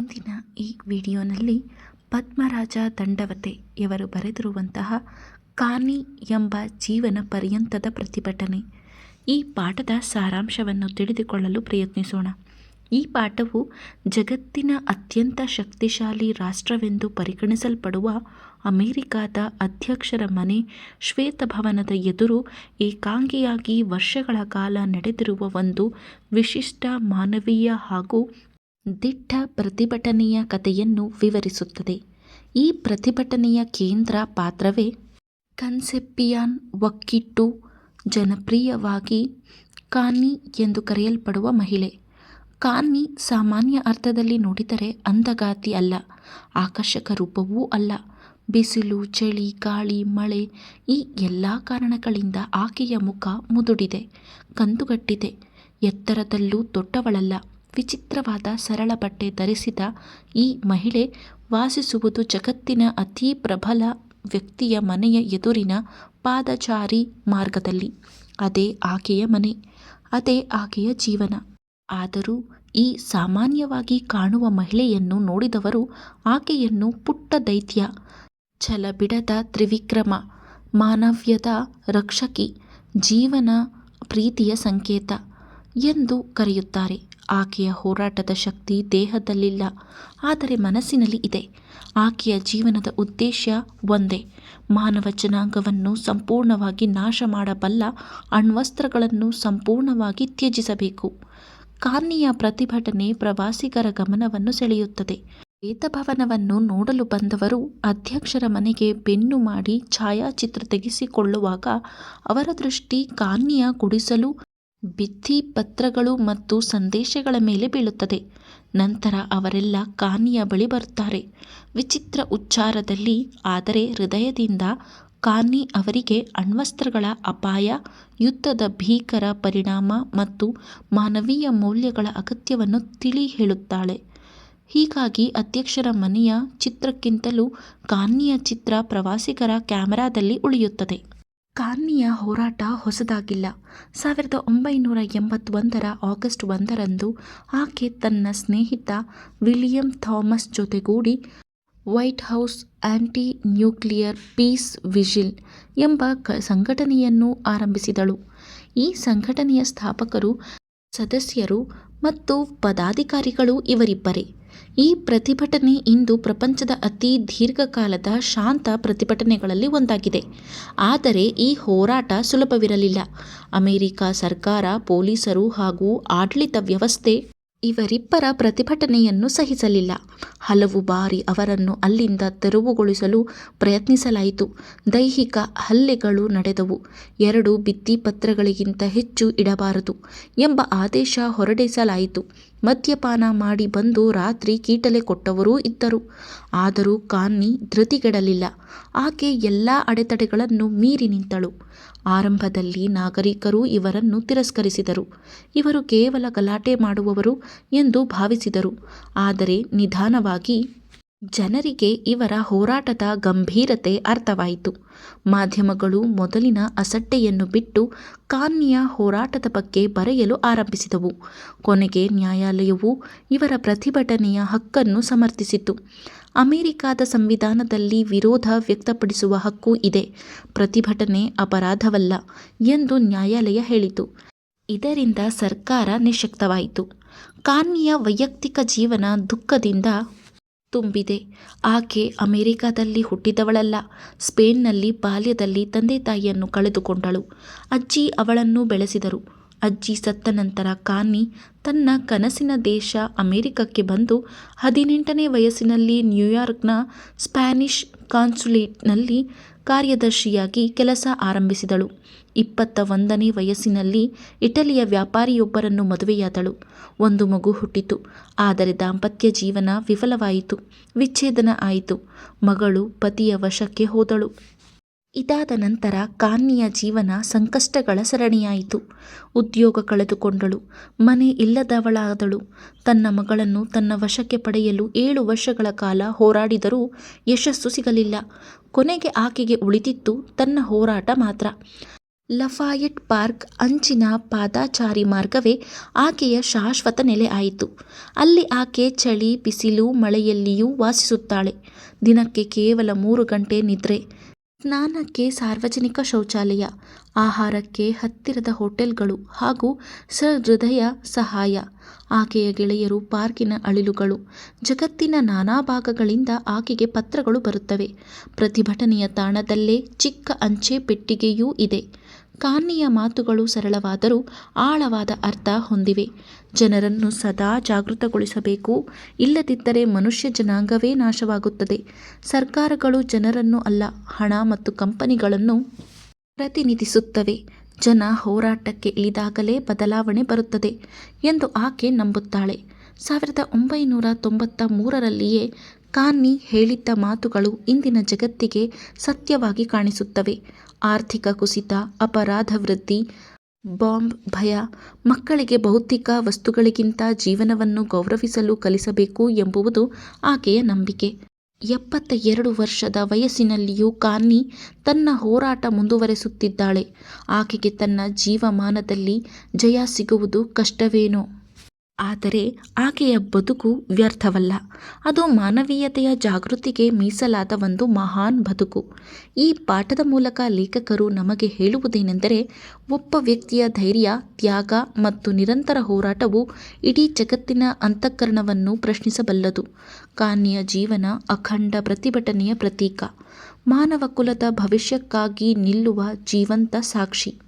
ಇಂದಿನ ಈ ವಿಡಿಯೋನಲ್ಲಿ ಪದ್ಮರಾಜ ದಂಡವತೆ ಇವರು ಬರೆದಿರುವಂತಹ ಕಾನಿ ಎಂಬ ಜೀವನ ಪರ್ಯಂತದ ಪ್ರತಿಭಟನೆ ಈ ಪಾಠದ ಸಾರಾಂಶವನ್ನು ತಿಳಿದುಕೊಳ್ಳಲು ಪ್ರಯತ್ನಿಸೋಣ. ಈ ಪಾಠವು ಜಗತ್ತಿನ ಅತ್ಯಂತ ಶಕ್ತಿಶಾಲಿ ರಾಷ್ಟ್ರವೆಂದು ಪರಿಗಣಿಸಲ್ಪಡುವ ಅಮೆರಿಕಾದ ಅಧ್ಯಕ್ಷರ ಮನೆ ಶ್ವೇತಭವನದ ಎದುರು ಏಕಾಂಗಿಯಾಗಿ ವರ್ಷಗಳ ಕಾಲ ನಡೆದಿರುವ ಒಂದು ವಿಶಿಷ್ಟ ಮಾನವೀಯ ಹಾಗೂ ದಿಟ್ಟ ಪ್ರತಿಭಟನೆಯ ಕಥೆಯನ್ನು ವಿವರಿಸುತ್ತದೆ. ಈ ಪ್ರತಿಭಟನೆಯ ಕೇಂದ್ರ ಪಾತ್ರವೇ ಕನ್ಸೆಪ್ಪಿಯಾನ್ ಒಕ್ಕಿಟ್ಟು, ಜನಪ್ರಿಯವಾಗಿ ಕಾನ್ನಿ ಎಂದು ಕರೆಯಲ್ಪಡುವ ಮಹಿಳೆ. ಕಾನ್ನಿ ಸಾಮಾನ್ಯ ಅರ್ಥದಲ್ಲಿ ನೋಡಿದರೆ ಅಂದಗಾತಿ ಅಲ್ಲ, ಆಕರ್ಷಕ ರೂಪವೂ ಅಲ್ಲ. ಬಿಸಿಲು, ಚಳಿ, ಗಾಳಿ, ಮಳೆ ಈ ಎಲ್ಲ ಕಾರಣಗಳಿಂದ ಆಕೆಯ ಮುಖ ಮುದುಡಿದೆ, ಕಂದುಗಟ್ಟಿದೆ. ಎತ್ತರದಲ್ಲೂ ದೊಡ್ಡವಳಲ್ಲ. ವಿಚಿತ್ರವಾದ ಸರಳ ಬಟ್ಟೆ ಧರಿಸಿದ ಈ ಮಹಿಳೆ ವಾಸಿಸುವುದು ಜಗತ್ತಿನ ಅತಿ ಪ್ರಬಲ ವ್ಯಕ್ತಿಯ ಮನೆಯ ಎದುರಿನ ಪಾದಚಾರಿ ಮಾರ್ಗದಲ್ಲಿ. ಅದೇ ಆಕೆಯ ಮನೆ, ಅದೇ ಆಕೆಯ ಜೀವನ. ಆದರೂ ಈ ಸಾಮಾನ್ಯವಾಗಿ ಕಾಣುವ ಮಹಿಳೆಯನ್ನು ನೋಡಿದವರು ಆಕೆಯನ್ನು ಪುಟ್ಟ ದೈತ್ಯ, ಛಲಬಿಡದ ತ್ರಿವಿಕ್ರಮ, ಮಾನವ್ಯದ ರಕ್ಷಕಿ, ಜೀವನ ಪ್ರೀತಿಯ ಸಂಕೇತ ಎಂದು ಕರೆಯುತ್ತಾರೆ. ಆಕೆಯ ಹೋರಾಟದ ಶಕ್ತಿ ದೇಹದಲ್ಲಿಲ್ಲ, ಆದರೆ ಮನಸ್ಸಿನಲ್ಲಿ ಇದೆ. ಆಕೆಯ ಜೀವನದ ಉದ್ದೇಶ ಒಂದೇ: ಮಾನವ ಜನಾಂಗವನ್ನು ಸಂಪೂರ್ಣವಾಗಿ ನಾಶ ಮಾಡಬಲ್ಲ ಅಣ್ವಸ್ತ್ರಗಳನ್ನು ಸಂಪೂರ್ಣವಾಗಿ ತ್ಯಜಿಸಬೇಕು. ಕಾನ್ನಿಯ ಪ್ರತಿಭಟನೆ ಪ್ರವಾಸಿಗರ ಗಮನವನ್ನು ಸೆಳೆಯುತ್ತದೆ. ಶ್ವೇತಭವನವನ್ನು ನೋಡಲು ಬಂದವರು ಅಧ್ಯಕ್ಷರ ಮನೆಗೆ ಬೆನ್ನು ಮಾಡಿ ಛಾಯಾಚಿತ್ರ ತೆಗೆಸಿಕೊಳ್ಳುವಾಗ ಅವರ ದೃಷ್ಟಿ ಕಾನ್ನಿಯ ಗುಡಿಸಲು, ಭಿತ್ತಿಪತ್ರಗಳು ಮತ್ತು ಸಂದೇಶಗಳ ಮೇಲೆ ಬೀಳುತ್ತದೆ. ನಂತರ ಅವರೆಲ್ಲ ಕಾನ್ನಿಯ ಬಳಿ ಬರುತ್ತಾರೆ, ವಿಚಿತ್ರ ಉಚ್ಚಾರದಲ್ಲಿ, ಆದರೆ ಹೃದಯದಿಂದ. ಕಾನ್ನಿ ಅವರಿಗೆ ಅಣ್ವಸ್ತ್ರಗಳ ಅಪಾಯ, ಯುದ್ಧದ ಭೀಕರ ಪರಿಣಾಮ ಮತ್ತು ಮಾನವೀಯ ಮೌಲ್ಯಗಳ ಅಗತ್ಯವನ್ನು ತಿಳಿ ಹೇಳುತ್ತಾಳೆ. ಹೀಗಾಗಿ ಅಧ್ಯಕ್ಷರ ಮನೆಯ ಚಿತ್ರಕ್ಕಿಂತಲೂ ಕಾನ್ನಿಯ ಚಿತ್ರ ಪ್ರವಾಸಿಗರ ಕ್ಯಾಮೆರಾದಲ್ಲಿ ಉಳಿಯುತ್ತದೆ. ಕಾನ್ನಿಯ ಹೋರಾಟ ಹೊಸದಾಗಿಲ್ಲ. 1981ರ ಆಗಸ್ಟ್ 1ರಂದು ಆಕೆ ತನ್ನ ಸ್ನೇಹಿತ ವಿಲಿಯಂ ಥಾಮಸ್ ಜೊತೆಗೂಡಿ White House anti nuclear peace vigil ಎಂಬ ಸಂಘಟನೆಯನ್ನು ಆರಂಭಿಸಿದಳು. ಈ ಸಂಘಟನೆಯ ಸ್ಥಾಪಕರು, ಸದಸ್ಯರು ಮತ್ತು ಪದಾಧಿಕಾರಿಗಳು ಇವರಿಬ್ಬರೇ. ಈ ಪ್ರತಿಭಟನೆ ಇಂದು ಪ್ರಪಂಚದ ಅತಿ ದೀರ್ಘಕಾಲದ ಶಾಂತ ಪ್ರತಿಭಟನೆಗಳಲ್ಲಿ ಒಂದಾಗಿದೆ. ಆದರೆ ಈ ಹೋರಾಟ ಸುಲಭವಿರಲಿಲ್ಲ. ಅಮೆರಿಕ ಸರ್ಕಾರ, ಪೊಲೀಸರು ಹಾಗೂ ಆಡಳಿತ ವ್ಯವಸ್ಥೆ ಇವರಿಬ್ಬರ ಪ್ರತಿಭಟನೆಯನ್ನು ಸಹಿಸಲಿಲ್ಲ. ಹಲವು ಬಾರಿ ಅವರನ್ನು ಅಲ್ಲಿಂದ ತೆರವುಗೊಳಿಸಲು ಪ್ರಯತ್ನಿಸಲಾಯಿತು. ದೈಹಿಕ ಹಲ್ಲೆಗಳು ನಡೆದವು. 2 ಭಿತ್ತಿಪತ್ರಗಳಿಗಿಂತ ಹೆಚ್ಚು ಇಡಬಾರದು ಎಂಬ ಆದೇಶ ಹೊರಡಿಸಲಾಯಿತು. ಮದ್ಯಪಾನ ಮಾಡಿ ಬಂದು ರಾತ್ರಿ ಕೀಟಲೆ ಕೊಟ್ಟವರೂ ಇದ್ದರು. ಆದರೂ ಕಾನ್ನಿ ಧೃತಿಗೆಡಲಿಲ್ಲ. ಆಕೆ ಎಲ್ಲ ಅಡೆತಡೆಗಳನ್ನು ಮೀರಿ ನಿಂತಳು. ಆರಂಭದಲ್ಲಿ ನಾಗರಿಕರು ಇವರನ್ನು ತಿರಸ್ಕರಿಸಿದರು. ಇವರು ಕೇವಲ ಗಲಾಟೆ ಮಾಡುವವರು ಎಂದು ಭಾವಿಸಿದರು. ಆದರೆ ನಿಧಾನವಾಗಿ ಜನರಿಗೆ ಇವರ ಹೋರಾಟದ ಗಂಭೀರತೆ ಅರ್ಥವಾಯಿತು. ಮಾಧ್ಯಮಗಳು ಮೊದಲಿನ ಅಸಡ್ಡೆಯನ್ನು ಬಿಟ್ಟು ಕಾನ್ನಿಯ ಹೋರಾಟದ ಬಗ್ಗೆ ಬರೆಯಲು ಆರಂಭಿಸಿದವು. ಕೊನೆಗೆ ನ್ಯಾಯಾಲಯವು ಇವರ ಪ್ರತಿಭಟನೆಯ ಹಕ್ಕನ್ನು ಸಮರ್ಥಿಸಿತು. ಅಮೆರಿಕಾದ ಸಂವಿಧಾನದಲ್ಲಿ ವಿರೋಧ ವ್ಯಕ್ತಪಡಿಸುವ ಹಕ್ಕು ಇದೆ, ಪ್ರತಿಭಟನೆ ಅಪರಾಧವಲ್ಲ ಎಂದು ನ್ಯಾಯಾಲಯ ಹೇಳಿತು. ಇದರಿಂದ ಸರ್ಕಾರ ನಿಶ್ಶಕ್ತವಾಯಿತು. ಕಾನ್ನಿಯ ವೈಯಕ್ತಿಕ ಜೀವನ ದುಃಖದಿಂದ ತುಂಬಿದೆ. ಆಕೆ ಅಮೆರಿಕಾದಲ್ಲಿ ಹುಟ್ಟಿದವಳಲ್ಲ. ಸ್ಪೇನ್ನಲ್ಲಿ ಬಾಲ್ಯದಲ್ಲಿ ತಂದೆ ತಾಯಿಯನ್ನು ಕಳೆದುಕೊಂಡಳು. ಅಜ್ಜಿ ಅವಳನ್ನು ಬೆಳೆಸಿದರು. ಅಜ್ಜಿ ಸತ್ತ ನಂತರ ಕಾನ್ನಿ ತನ್ನ ಕನಸಿನ ದೇಶ ಅಮೆರಿಕಕ್ಕೆ ಬಂದು 18ನೇ ವಯಸ್ಸಿನಲ್ಲಿ ನ್ಯೂಯಾರ್ಕ್ನ ಸ್ಪ್ಯಾನಿಷ್ ಕಾನ್ಸುಲೇಟ್ನಲ್ಲಿ ಕಾರ್ಯದರ್ಶಿಯಾಗಿ ಕೆಲಸ ಆರಂಭಿಸಿದಳು. 21ನೇ ವಯಸ್ಸಿನಲ್ಲಿ ಇಟಲಿಯ ವ್ಯಾಪಾರಿಯೊಬ್ಬರನ್ನು ಮದುವೆಯಾದಳು. 1 ಮಗು ಹುಟ್ಟಿತು. ಆದರೆ ದಾಂಪತ್ಯ ಜೀವನ ವಿಫಲವಾಯಿತು. ವಿಚ್ಛೇದನ ಆಯಿತು. ಮಗಳು ಪತಿಯ ವಶಕ್ಕೆ ಹೋದಳು. ಇದಾದ ನಂತರ ಕಾನ್ನಿಯ ಜೀವನ ಸಂಕಷ್ಟಗಳ ಸರಣಿಯಾಯಿತು. ಉದ್ಯೋಗ ಕಳೆದುಕೊಂಡಳು. ಮನೆ ಇಲ್ಲದವಳಾದಳು. ತನ್ನ ಮಗಳನ್ನು ತನ್ನ ವಶಕ್ಕೆ ಪಡೆಯಲು 7 ವರ್ಷಗಳ ಕಾಲ ಹೋರಾಡಿದರೂ ಯಶಸ್ಸು ಸಿಗಲಿಲ್ಲ. ಕೊನೆಗೆ ಆಕೆಗೆ ಉಳಿದಿದ್ದು ತನ್ನ ಹೋರಾಟ ಮಾತ್ರ. ಲಫಾಯೆಟ್ ಪಾರ್ಕ್ ಅಂಚಿನ ಪಾದಾಚಾರಿ ಮಾರ್ಗವೇ ಆಕೆಯ ಶಾಶ್ವತ ನೆಲೆ ಆಯಿತು. ಅಲ್ಲಿ ಆಕೆ ಚಳಿ, ಬಿಸಿಲು, ಮಳೆಯಲ್ಲಿಯೂ ವಾಸಿಸುತ್ತಾಳೆ. ದಿನಕ್ಕೆ ಕೇವಲ 3 ಗಂಟೆ ನಿದ್ರೆ, ಸ್ನಾನಕ್ಕೆ ಸಾರ್ವಜನಿಕ ಶೌಚಾಲಯ, ಆಹಾರಕ್ಕೆ ಹತ್ತಿರದ ಹೋಟೆಲ್ಗಳು ಹಾಗೂ ಸಹೃದಯ ಸಹಾಯ. ಆಕೆಯ ಗೆಳೆಯರು ಪಾರ್ಕಿನ ಅಳಿಲುಗಳು. ಜಗತ್ತಿನ ನಾನಾ ಭಾಗಗಳಿಂದ ಆಕೆಗೆ ಪತ್ರಗಳು ಬರುತ್ತವೆ. ಪ್ರತಿಭಟನೆಯ ತಾಣದಲ್ಲೇ ಚಿಕ್ಕ ಅಂಚೆ ಪೆಟ್ಟಿಗೆಯೂ ಇದೆ. ಕಾನ್ನಿಯ ಮಾತುಗಳು ಸರಳವಾದರೂ ಆಳವಾದ ಅರ್ಥ ಹೊಂದಿವೆ. ಜನರನ್ನು ಸದಾ ಜಾಗೃತಗೊಳಿಸಬೇಕು, ಇಲ್ಲದಿದ್ದರೆ ಮನುಷ್ಯ ಜನಾಂಗವೇ ನಾಶವಾಗುತ್ತದೆ. ಸರ್ಕಾರಗಳು ಜನರನ್ನು ಅಲ್ಲ, ಹಣ ಮತ್ತು ಕಂಪನಿಗಳನ್ನು ಪ್ರತಿನಿಧಿಸುತ್ತವೆ. ಜನ ಹೋರಾಟಕ್ಕೆ ಇಳಿದಾಗಲೇ ಬದಲಾವಣೆ ಬರುತ್ತದೆ ಎಂದು ಆಕೆ ನಂಬುತ್ತಾಳೆ. 1993ರಲ್ಲಿಯೇ ಕಾನ್ನಿ ಹೇಳಿದ್ದ ಮಾತುಗಳು ಇಂದಿನ ಜಗತ್ತಿಗೆ ಸತ್ಯವಾಗಿ ಕಾಣಿಸುತ್ತವೆ. ಆರ್ಥಿಕ ಕುಸಿತ, ಅಪರಾಧ ವೃದ್ಧಿ, ಬಾಂಬ್ ಭಯ, ಮಕ್ಕಳಿಗೆ ಭೌತಿಕ ವಸ್ತುಗಳಿಗಿಂತ ಜೀವನವನ್ನು ಗೌರವಿಸಲು ಕಲಿಸಬೇಕು ಎಂಬುವುದು ಆಕೆಯ ನಂಬಿಕೆ. 72 ವರ್ಷದ ವಯಸ್ಸಿನಲ್ಲಿಯೂ ಕಾನ್ನಿ ತನ್ನ ಹೋರಾಟ ಮುಂದುವರೆಸುತ್ತಿದ್ದಾಳೆ. ಆಕೆಗೆ ತನ್ನ ಜೀವಮಾನದಲ್ಲಿ ಜಯ ಸಿಗುವುದು ಕಷ್ಟವೇನೋ, ಆದರೆ ಆಕೆಯ ಬದುಕು ವ್ಯರ್ಥವಲ್ಲ. ಅದು ಮಾನವೀಯತೆಯ ಜಾಗೃತಿಗೆ ಮೀಸಲಾದ ಒಂದು ಮಹಾನ್ ಬದುಕು. ಈ ಪಾಠದ ಮೂಲಕ ಲೇಖಕರು ನಮಗೆ ಹೇಳುವುದೇನೆಂದರೆ, ಒಬ್ಬ ವ್ಯಕ್ತಿಯ ಧೈರ್ಯ, ತ್ಯಾಗ ಮತ್ತು ನಿರಂತರ ಹೋರಾಟವು ಇಡೀ ಜಗತ್ತಿನ ಅಂತಃಕರಣವನ್ನು ಪ್ರಶ್ನಿಸಬಲ್ಲದು. ಕಾನ್ನಿಯ ಜೀವನ ಅಖಂಡ ಪ್ರತಿಭಟನೆಯ ಪ್ರತೀಕ, ಮಾನವ ಕುಲದ ಭವಿಷ್ಯಕ್ಕಾಗಿ ನಿಲ್ಲುವ ಜೀವಂತ ಸಾಕ್ಷಿ.